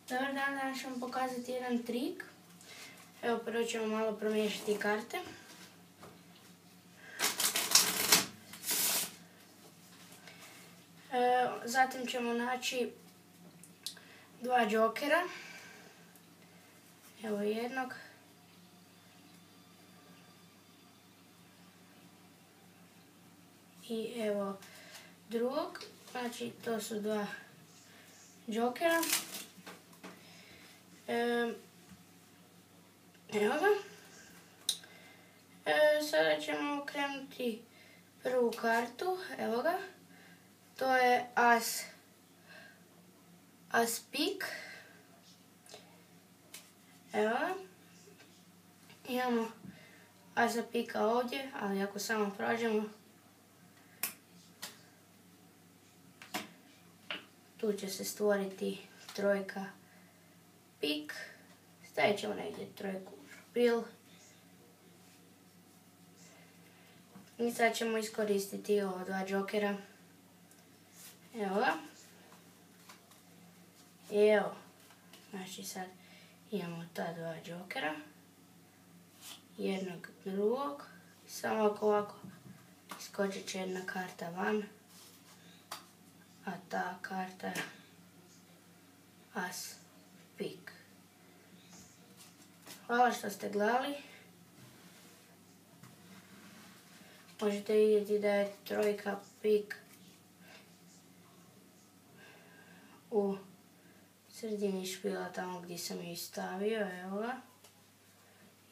Dobar dan, danas ću vam pokazati jedan trik. Evo, prvo ćemo malo promiješati karte. Zatim ćemo naći dva džokera. Evo jednog. I evo drugog. Znači, to su dva džokera. Evo ga. Sada ćemo krenuti prvu kartu. Evo ga. To je as pik. Evo ga. Imamo asa pika ovdje, ali ako samo prođemo, tu će se stvoriti trojka pik. Stavit ćemo negdje trojku špil. I sad ćemo iskoristiti ova dva džokera. Evo ga. I evo. Znači sad imamo ta dva džokera. Jednog drugog. Samo ovako iskočit će jedna karta van. A ta karta je as pik. Hvala što ste gledali. Možete vidjeti da je trojka pik u sredini špila, tamo gdje sam ju stavio, evo ga.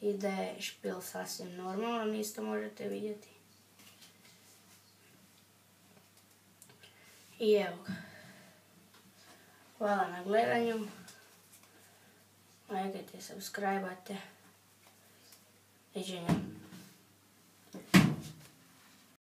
I da je špil sasvim normalan, isto možete vidjeti. I evo ga. Hvala na gledanju. Lajkajte, subscribe-ajte. Viđenja.